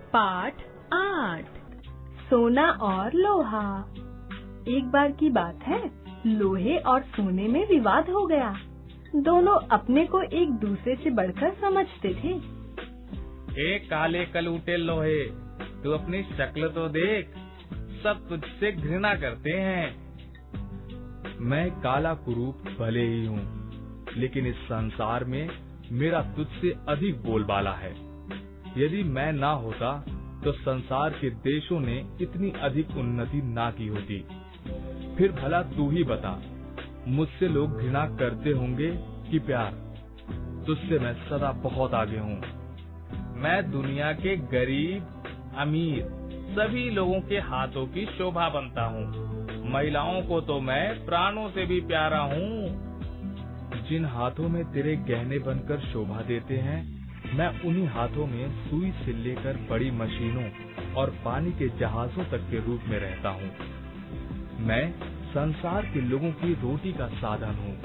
पाठ 8 सोना और लोहा। एक बार की बात है, लोहे और सोने में विवाद हो गया। दोनों अपने को एक दूसरे से बढ़कर समझते थे। ए काले कलूटे लोहे, तू अपनी शक्ल तो देख, सब तुझसे घृणा करते हैं। मैं काला कुरूप भले ही हूँ, लेकिन इस संसार में मेरा तुझसे अधिक बोलबाला है। यदि मैं ना होता तो संसार के देशों ने इतनी अधिक उन्नति ना की होती। फिर भला तू ही बता, मुझसे लोग घृणा करते होंगे कि प्यार? तुझसे मैं सदा बहुत आगे हूँ। मैं दुनिया के गरीब अमीर सभी लोगों के हाथों की शोभा बनता हूँ। महिलाओं को तो मैं प्राणों से भी प्यारा हूँ। जिन हाथों में तेरे गहने बनकर शोभा देते हैं, मैं उन्हीं हाथों में सुई से लेकर बड़ी मशीनों और पानी के जहाजों तक के रूप में रहता हूँ। मैं संसार के लोगों की रोटी का साधन हूँ।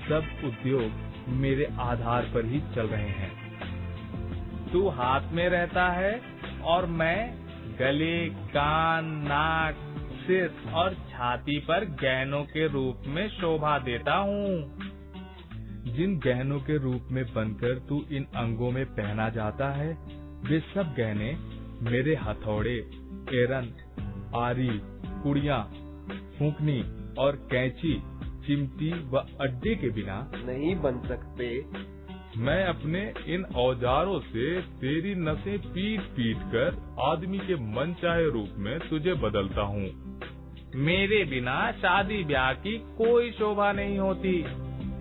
सब उद्योग मेरे आधार पर ही चल रहे हैं। तू हाथ में रहता है और मैं गले, कान, नाक, सिर और छाती पर गहनों के रूप में शोभा देता हूँ। जिन गहनों के रूप में बनकर तू इन अंगों में पहना जाता है, वे सब गहने मेरे हथौड़े, एरन, आरी, कुड़ियाँ, फूंकनी और कैंची, चिमटी व अड्डे के बिना नहीं बन सकते। मैं अपने इन औजारों से तेरी नसें पीट पीट कर आदमी के मनचाहे रूप में तुझे बदलता हूँ। मेरे बिना शादी ब्याह की कोई शोभा नहीं होती।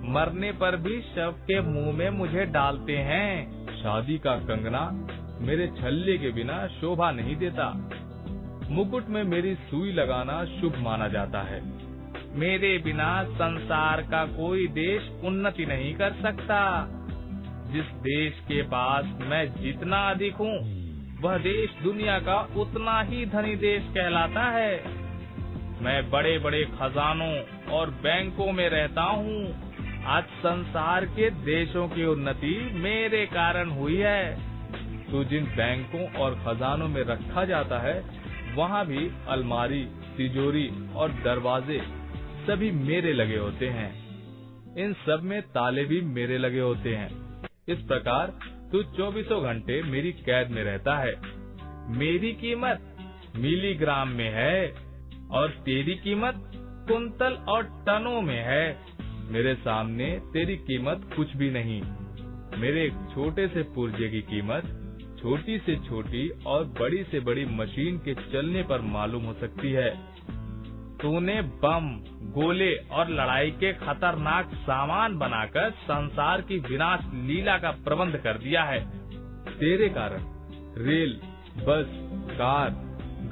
मरने पर भी शव के मुंह में मुझे डालते हैं। शादी का कंगना मेरे छल्ले के बिना शोभा नहीं देता। मुकुट में मेरी सुई लगाना शुभ माना जाता है। मेरे बिना संसार का कोई देश उन्नति नहीं कर सकता। जिस देश के पास मैं जितना अधिक हूँ, वह देश दुनिया का उतना ही धनी देश कहलाता है। मैं बड़े बड़े खजानों और बैंकों में रहता हूँ। आज संसार के देशों की उन्नति मेरे कारण हुई है। तो जिन बैंकों और खजानों में रखा जाता है, वहाँ भी अलमारी, तिजोरी और दरवाजे सभी मेरे लगे होते हैं। इन सब में ताले भी मेरे लगे होते हैं। इस प्रकार तू 24 घंटे मेरी कैद में रहता है। मेरी कीमत मिलीग्राम में है और तेरी कीमत कुंतल और टनों में है। मेरे सामने तेरी कीमत कुछ भी नहीं। मेरे एक छोटे से पुर्जे की कीमत छोटी से छोटी और बड़ी से बड़ी मशीन के चलने पर मालूम हो सकती है। तूने बम, गोले और लड़ाई के खतरनाक सामान बनाकर संसार की विनाश लीला का प्रबंध कर दिया है। तेरे कारण रेल, बस, कार,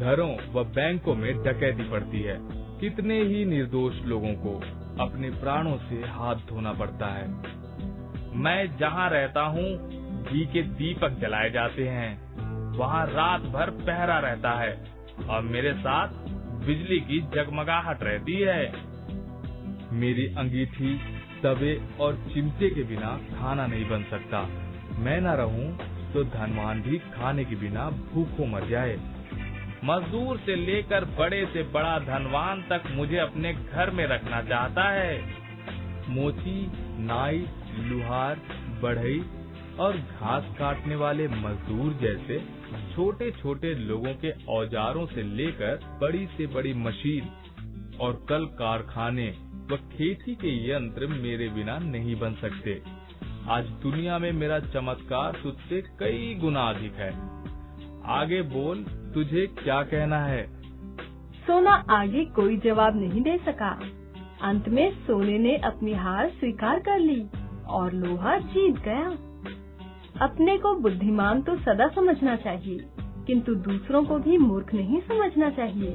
घरों व बैंकों में डकैती पड़ती है। कितने ही निर्दोष लोगों को अपने प्राणों से हाथ धोना पड़ता है। मैं जहाँ रहता हूँ, घी के दीपक जलाए जाते हैं। वहाँ रात भर पहरा रहता है और मेरे साथ बिजली की जगमगाहट रहती है। मेरी अंगीठी, तवे और चिमटे के बिना खाना नहीं बन सकता। मैं न रहूं तो धनवान भी खाने के बिना भूखों मर जाए। मजदूर से लेकर बड़े से बड़ा धनवान तक मुझे अपने घर में रखना चाहता है। मोची, नाई, लुहार, बढ़ई और घास काटने वाले मजदूर जैसे छोटे छोटे लोगों के औजारों से लेकर बड़ी से बड़ी मशीन और कल कारखाने व खेती के यंत्र मेरे बिना नहीं बन सकते। आज दुनिया में मेरा चमत्कार तुझसे कई गुना अधिक है। आगे बोल, तुझे क्या कहना है? सोना आगे कोई जवाब नहीं दे सका। अंत में सोने ने अपनी हार स्वीकार कर ली और लोहा जीत गया। अपने को बुद्धिमान तो सदा समझना चाहिए, किंतु दूसरों को भी मूर्ख नहीं समझना चाहिए।